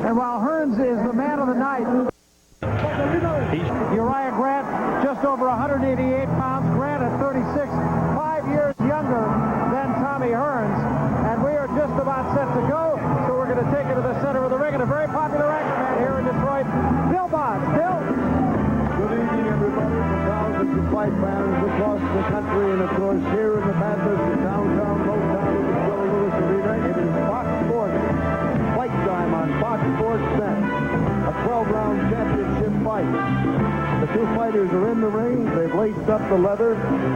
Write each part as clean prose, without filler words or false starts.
And while Hearns is the man of the night, Uriah Grant, just over 188 pounds. Grant at 36, 5 years younger than Tommy Hearns. And we are just about set to go, so we're going to take it to the center of the ring. And a very popular anchorman here in Detroit, Bill Bonds. Bill? Good evening, everybody. For thousands of fight fans across the country, and of course here in the Bathurst, the downtown Motown of the Joe Louis Arena, it is Fox Sports fight time on Fox Sports Net. A 12-round championship fight. The two fighters are in the ring. They've laced up the leather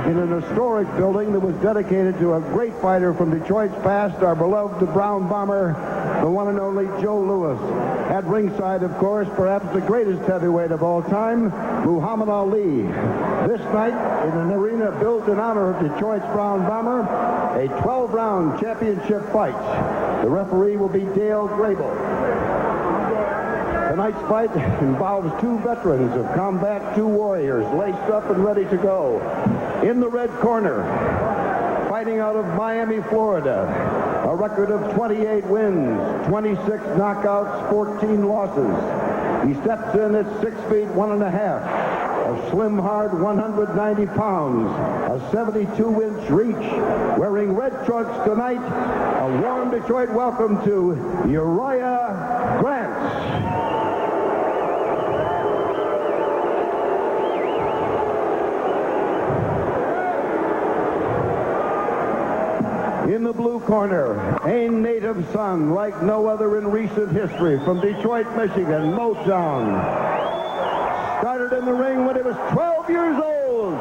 in an historic building that was dedicated to a great fighter from Detroit's past, our beloved Brown Bomber, the one and only Joe Louis. At ringside, of course, perhaps the greatest heavyweight of all time, Muhammad Ali. This night, in an arena built in honor of Detroit's Brown Bomber, a 12-round championship fight. The referee will be Dale Grable. Tonight's fight involves two veterans of combat, two warriors, laced up and ready to go. In the red corner, fighting out of Miami, Florida, a record of 28 wins, 26 knockouts, 14 losses. He steps in at 6 feet 1 1/2, a slim, hard 190 pounds, a 72-inch reach, wearing red trunks tonight. A warm Detroit welcome to Uriah Grant. In the blue corner, a native son like no other in recent history from Detroit, Michigan, Motown. Started in the ring when he was 12 years old.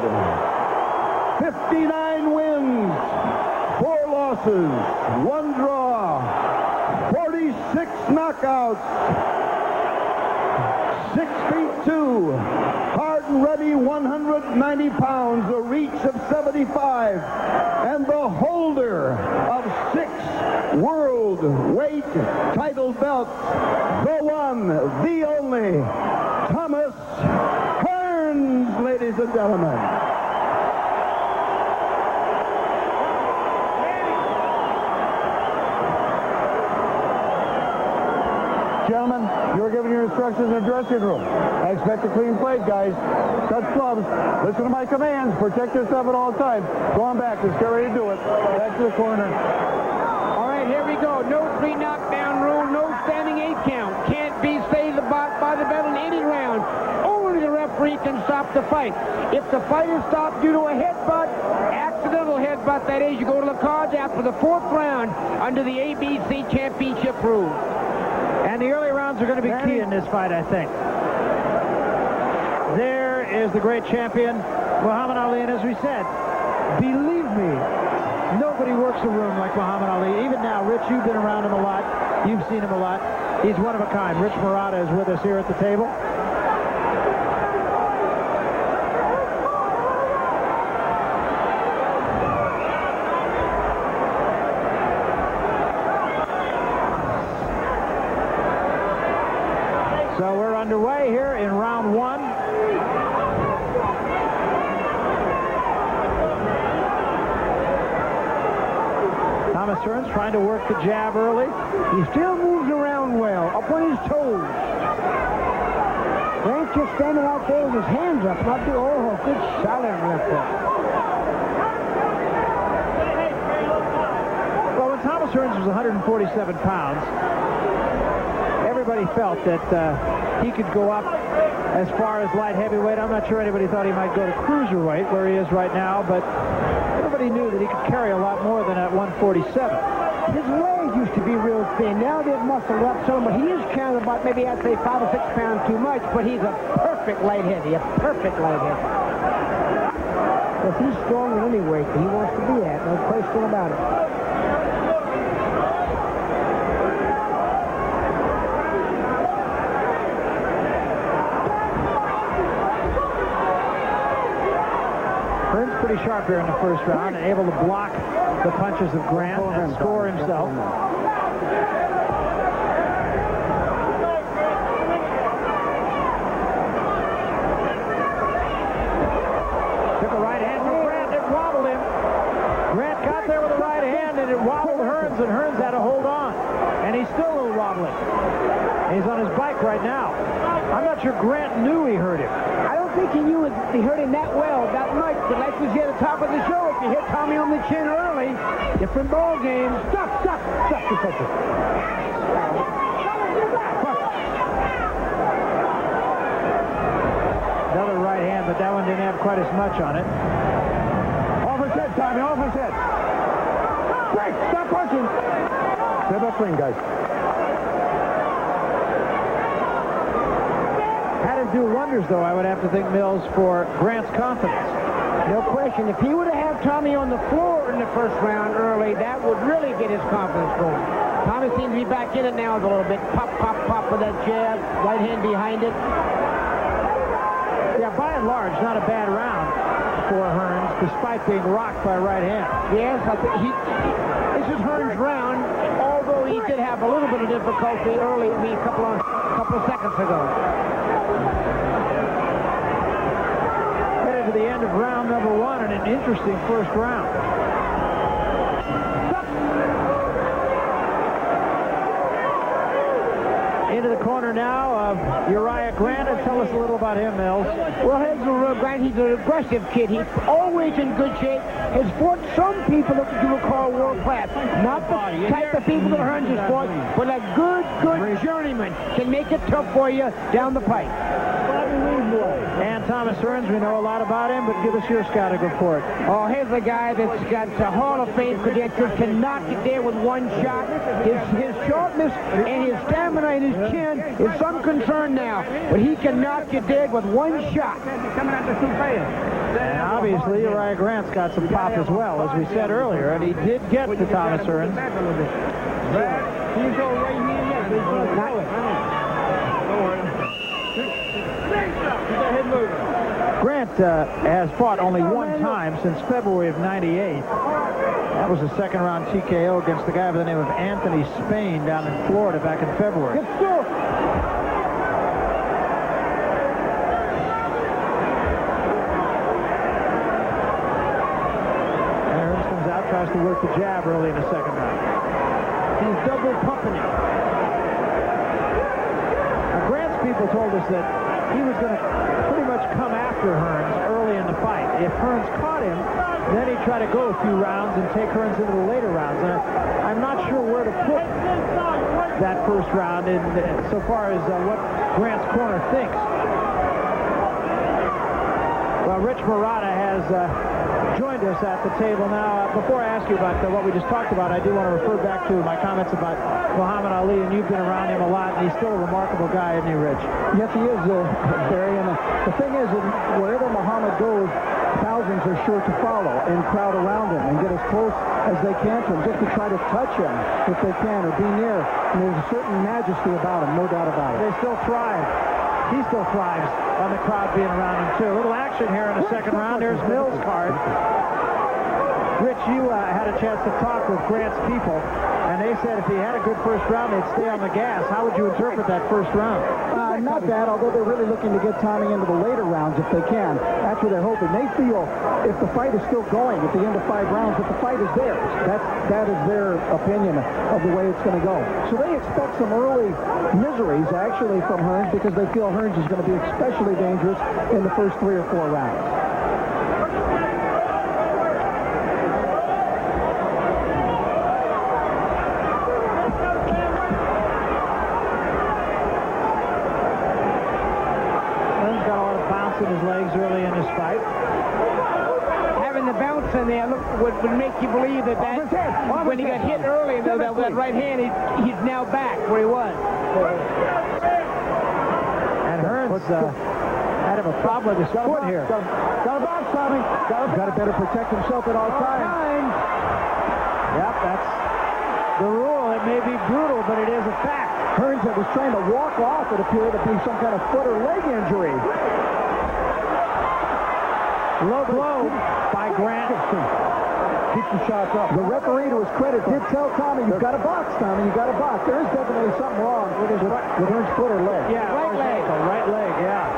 59 wins, 4 losses, 1 draw, 46 knockouts, 6 feet 2, hard and ready, 190 pounds, a reach of 75, and the holder of 6 world weight title belts, the one, the only, Thomas Hearns, ladies and gentlemen. Gentlemen, you're giving your instructions in the dressing room. I expect a clean plate, guys. Touch gloves. Listen to my commands. Protect yourself at all times. Go on back. Let's get ready to do it. Back to the corner. All right, here we go. No 3 knockdown rule. No standing 8 count. Can't be saved by the bell in any round. Only the referee can stop the fight. If the fight is stopped due to a headbutt, accidental headbutt, that is, you go to the cards after the 4th round under the ABC championship rules. And the early rounds are going to be key in this fight, I think. There is the great champion, Muhammad Ali. And as we said, believe me, nobody works a room like Muhammad Ali. Even now, Rich, you've been around him a lot. You've seen him a lot. He's one of a kind. Rich Murata is with us here at the table. So we're underway here in round 1. Thomas Hearns trying to work the jab early. He still moves around well, up on his toes. Grant just standing out there with his hands up, not the good solid left hook. Well, when Thomas Hearns was 147 pounds, everybody felt that he could go up as far as light heavyweight. I'm not sure anybody thought he might go to cruiserweight, where he is right now, but everybody knew that he could carry a lot more than at 147. His legs used to be real thin. Now they've muscled up some, but he is carrying about maybe I'd say 5 or 6 pounds too much, but he's a perfect light heavy, a perfect light heavy. If he's strong in any weight that he wants to be at, no question about it. Pretty sharp here in the first round and able to block the punches of Grant and score himself. Took a right hand from Grant. It wobbled him. Grant got there with a right hand and it wobbled Hearns, and Hearns had to hold on. And he's still a little wobbly. And he's on his bike right now. I'm not sure Grant knew he hurt him. I don't think he knew he hurt him that well, that much. But like we said at the top of the show, if you hit Tommy on the chin early, different ball game. Stop. Another right hand, but that one didn't have quite as much on it. Off his head, Tommy, off his head. Break, stop punching. Step up ring, guys. Had to do wonders, though, I would have to think, Mills, for Grant's confidence. No question. If he would have had Tommy on the floor in the first round early, that would really get his confidence going. Tommy seems to be back in it now a little bit. Pop with that jab. Right hand behind it. Yeah, by and large, not a bad round for Hearns, despite being rocked by right hand. Yes, I think this is Hearns' round, although he did have a little bit of difficulty early, a couple of seconds ago. Headed to the end of round number 1 and an interesting first round. Into the corner now of Uriah Grant. And tell us a little about him, Mills. Well, Grant, he's an aggressive kid. He's always in good shape. Has fought some people that you would call world class. Not the type of people that Hearns has fought, but a good journeyman can make it tough for you down the pipe. And Thomas Hearns, we know a lot about him, but give us your scouting report. Oh, here's a guy that's got Hall of Fame credentials, can knock it there with one shot. His sharpness and his stamina and his chin is some concern now, but he can knock you dead with one shot. And obviously, Uriah Grant's got some pop as well, as we said earlier, and he did get to Thomas Hearns. Grant has fought only one time since February of '98. That was a second-round TKO against the guy by the name of Anthony Spain down in Florida back in February. And Hearns comes out, tries to work the jab early in the second round. He's double pumping him. Now, Grant's people told us that he was going to pretty much come after Hearns early in the fight. If Hearns caught him, then he'd try to go a few rounds and take Hearns into the later rounds. And I'm not sure where to put that first round in so far as what Grant's corner thinks. Well, Rich Murata has joined us at the table now. Before I ask you about what we just talked about, I do want to refer back to my comments about Muhammad Ali, and you've been around him a lot, and he's still a remarkable guy, isn't he, Rich? Yes, he is, Barry. And the thing is, wherever Muhammad goes, thousands are sure to follow and crowd around him and get as close as they can to him, just to try to touch him if they can or be near. And there's a certain majesty about him, no doubt about it. They still thrive. He still thrives on the crowd being around him, too. A little action here in the second round. There's Mills' card. Rich, you had a chance to talk with Grant's people, and they said if he had a good first round, they'd stay on the gas. How would you interpret that first round? Not bad, although they're really looking to get Tommy into the later rounds if they can. That's what they're hoping. They feel if the fight is still going at the end of 5 rounds, that the fight is theirs. That is their opinion of the way it's going to go. So they expect some early miseries, actually, from Hearns, because they feel Hearns is going to be especially dangerous in the first 3 or 4 rounds. In his legs early in this fight. Having the bounce in there would make you believe that when he got hit early, that right hand, he's now back where he was. And Hearns had a problem with his foot here. Got a box, Tommy. Got to better protect himself at all times. Yep, that's the rule. It may be brutal, but it is a fact. Hearns was trying to walk off. It appeared to be some kind of foot or leg injury. Low blow by Grant. Keep the shots up. The referee, to his credit, did tell Tommy, you've got a box, Tommy. You've got a box. There is definitely something wrong with Hearns' foot or leg. Yeah, right leg. Right leg, yeah.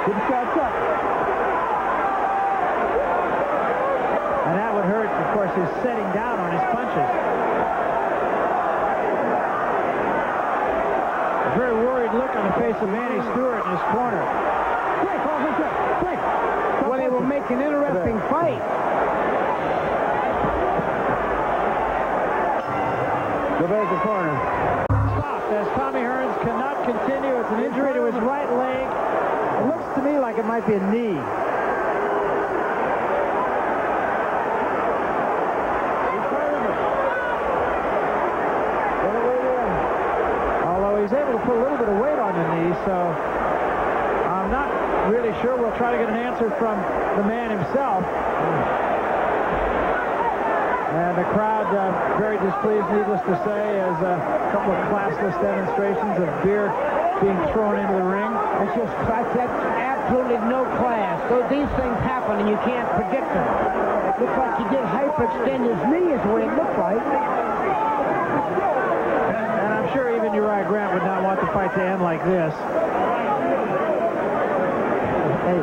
Keep the shots up. And that would hurt, of course, his setting down on his punches. place of Manny Stewart in his corner. Well, they will make an interesting fight. Go back to the corner. Stopped as Tommy Hearns cannot continue. It's an injury to his right leg. It looks to me like it might be a knee. Although he's able to put a little bit of weight on the knee, so I'm not really sure. We'll try to get an answer from the man himself. And the crowd very displeased, needless to say, as a couple of classless demonstrations of beer being thrown into the ring. That's absolutely no class. So these things happen and you can't predict them. It looks like he did hyperextend his knee is the way it looked like. And I'm sure even Uriah Grant would not want the fight to end like this. Hey,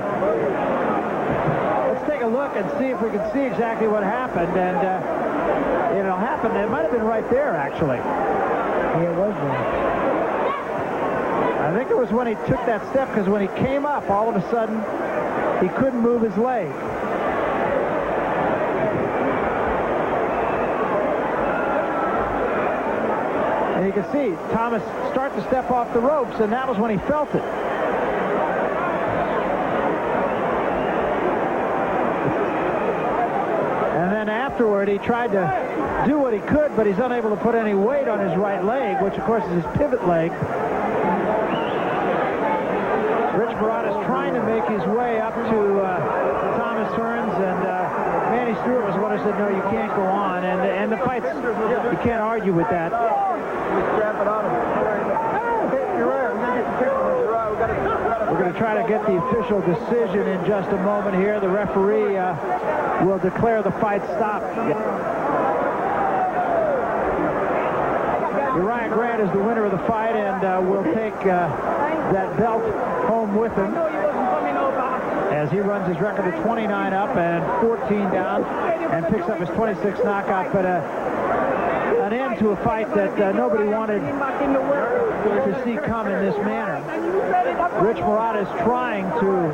let's take a look and see if we can see exactly what happened. And it'll happen. It might have been right there, actually. Yeah, it was there. I think it was when he took that step, because when he came up, all of a sudden, he couldn't move his leg. And you can see Thomas start to step off the ropes, and that was when he felt it. And then afterward, he tried to do what he could, but he's unable to put any weight on his right leg, which, of course, is his pivot leg. Rich Murata's trying to make his way up to Thomas Hearns, and Manny Stewart was what I said, no, you can't go on. And the fights, you can't argue with that. We're going to try to get the official decision in just a moment here. The referee will declare the fight stopped. Uriah Grant is the winner of the fight and will take that belt home with him as he runs his record of 29 up and 14 down and picks up his 26th knockout. But an end to a fight that nobody wanted to see come in this manner. Rich Murata is trying to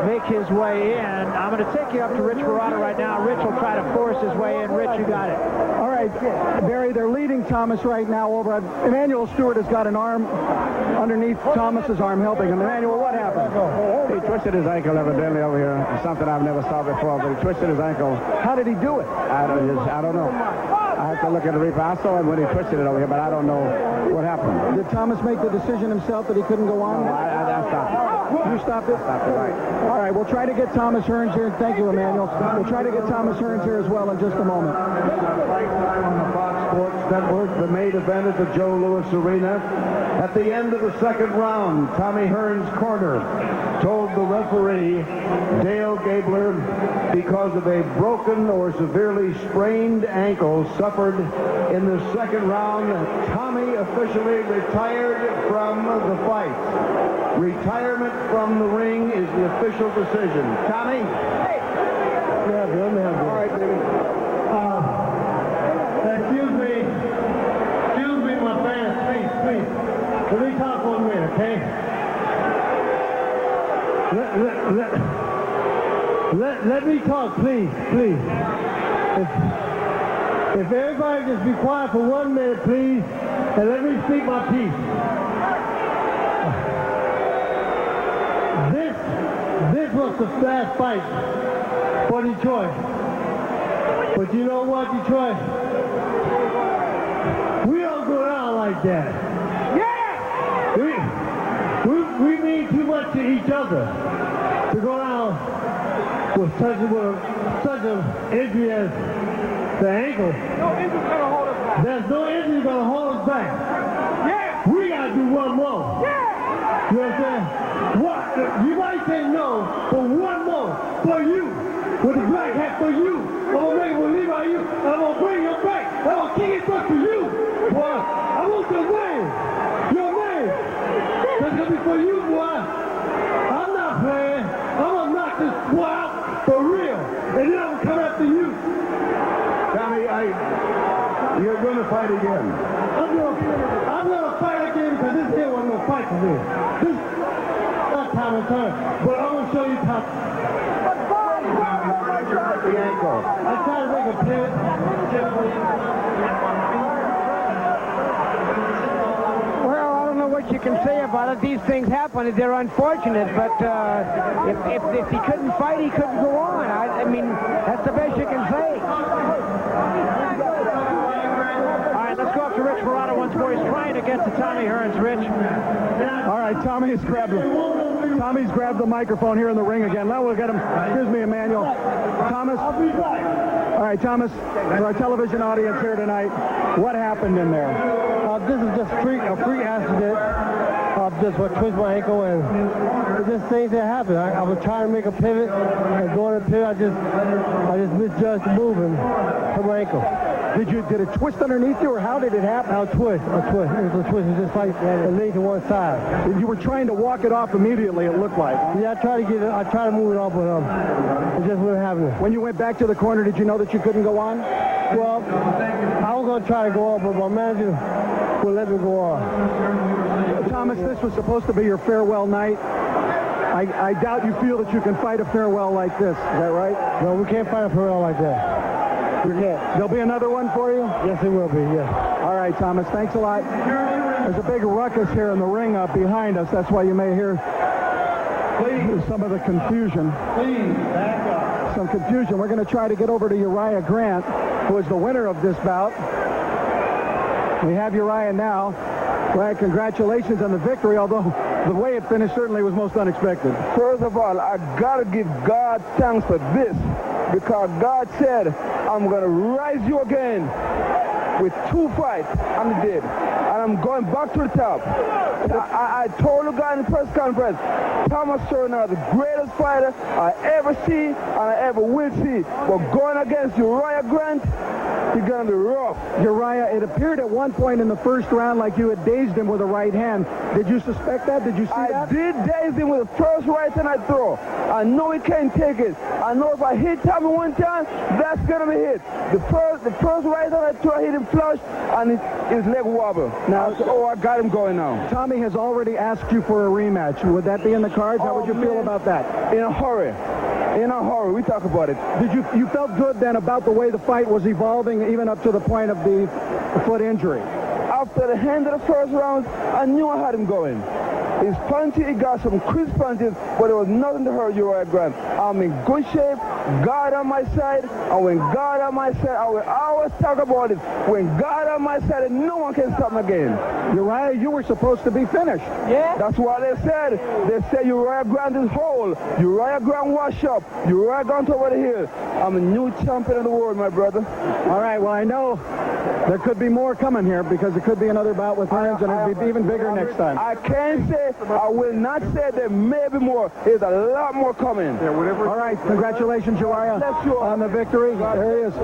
make his way in. I'm going to take you up to Rich Murata right now. Rich will try to force his way in. Rich, you got it. All right, Barry, they're leading Thomas right now over. Emmanuel Stewart has got an arm underneath Thomas's arm helping him. Emmanuel, what happened? He twisted his ankle evidently over here. It's something I've never saw before, but he twisted his ankle. How did he do it? I don't know. I have to look at the replay. I saw him when he twisted it over here, but I don't know what happened. Did Thomas make the decision himself that he couldn't go on? No, I stopped it. You stopped it? I stopped it, right. All right, we'll try to get Thomas Hearns here. Thank you, Emmanuel. We'll try to get Thomas Hearns here as well in just a moment. Fight time on the Fox Sports Network. The main event at the Joe Louis Arena. At the end of the second round, Tommy Hearns' corner told the referee, Dale Gabler, because of a broken or severely sprained ankle suffered in the second round, Tommy officially retired from the fight. Retirement from the ring is the official decision. Tommy? Yeah, Bill. All right, baby. Excuse me, my fans, please. Let me talk 1 minute, okay? Let me talk, please. If everybody just be quiet for 1 minute, please, and let me speak my piece. This was the last fight for Detroit. But you know what, Detroit? We don't go down like that. Yeah! We mean too much to each other to go down with such an injury as the ankle. No injury's gonna hold us back. There's no injury gonna hold us back. Yeah! We gotta do one more. Yeah! You know what I'm saying? What? You might say no, but one more for you. With the black hat for you. I'm gonna make a believe on you. I'm gonna bring you back. I'm gonna kick it back to you. Boy, I want your name. Your name. That's gonna be for you, boy. I'm not playing. I'm gonna knock this boy out for real. And then I'm gonna come after you. Tommy, you're going to fight again. I'm gonna fight again because this here wasn't no fight for me. This not Thomas Hearns, but I'm going to show you Thomas. The ankle. I tried to make a pivot. Well, I don't know what you can say about it. These things happen. They're unfortunate, but if he couldn't fight, he couldn't go on. I mean, that's the best you can say. All right, let's go up to Rich Verrado once more. He's trying to get to Tommy Hearns. Rich. All right, Tommy's grabbed the microphone here in the ring again. Now we'll get him. Excuse me, Emmanuel. Thomas. I'll be back. All right, Thomas, for our television audience here tonight, what happened in there? This is just a freak accident. Just what twisted my ankle, and just things that happen. I was trying to make a pivot, and going to pivot, I just misjudged the move and hurt my ankle. Did it twist underneath you, or how did it happen? A twist. It was a twist. It was just like it leaned to one side. You were trying to walk it off immediately, it looked like. Yeah, I tried to move it off, but it just wasn't happening. When you went back to the corner, did you know that you couldn't go on? Well, I was going to try to go on, but my manager would let me go on. Thomas, this was supposed to be your farewell night. I doubt you feel that you can fight a farewell like this. Is that right? No, we can't fight a farewell like that. We can't. There'll be another one for you? Yes, it will be, yes. All right, Thomas, thanks a lot. There's a big ruckus here in the ring up behind us. That's why you may hear some of the confusion. Please, back up. Some confusion. We're going to try to get over to Uriah Grant, who is the winner of this bout. We have Uriah now. Well, congratulations on the victory, although the way it finished certainly was most unexpected. First of all, I got to give God thanks for this, because God said, I'm going to rise you again with 2 fights, and he did. And I'm going back to the top. I told the guy in the press conference, Thomas Hearns is the greatest fighter I ever see and I ever will see. But going against Uriah Grant, he's going to be rough. Uriah, it appeared at one point in the first round like you had dazed him with a right hand. Did you suspect that? Did you see that? I did daze him with the first right hand I throw. I know he can't take it. I know if I hit Tommy one time, that's going to be hit. The first right hand I throw, I hit him flush, and his leg wobble. Now, I got him going now. Tommy has already asked you for a rematch. Would that be in the cards? How would you feel about that? In a hurry. In a hurry. We talk about it. Did you felt good then about the way the fight was evolving, even up to the point of the foot injury? After the end of the first round, I knew I had him going. His punches, he got some crisp punches, but there was nothing to hurt Uriah Grant. I'm in good shape, God on my side, and when God on my side, I will always talk about it. When God on my side, no one can stop me again. Uriah, you were supposed to be finished. Yeah. That's what they said. They said Uriah Grant is whole. Uriah Grant wash up. Uriah Grant over the hill. I'm a new champion of the world, my brother. All right, well, I know there could be more coming here because it could be another bout with Hearns, and it'll be even bigger next time. I can't say, I will not say there may be more. There's a lot more coming. All right, congratulations, Uriah, on the victory. There he is.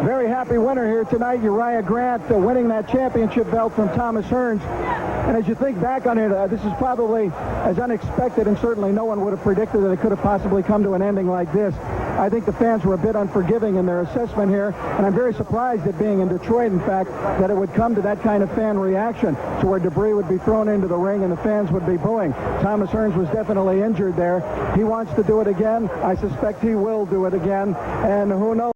Very happy winner here tonight, Uriah Grant, winning that championship belt from Thomas Hearns. And as you think back on it, this is probably as unexpected, and certainly no one would have predicted that it could have possibly come to an ending like this. I think the fans were a bit unforgiving in their assessment here, and I'm very surprised at being in Detroit, in fact, that it would come to that kind of fan reaction, to where debris would be thrown into the ring and the fans would be booing. Thomas Hearns was definitely injured there. He wants to do it again. I suspect he will do it again, and who knows?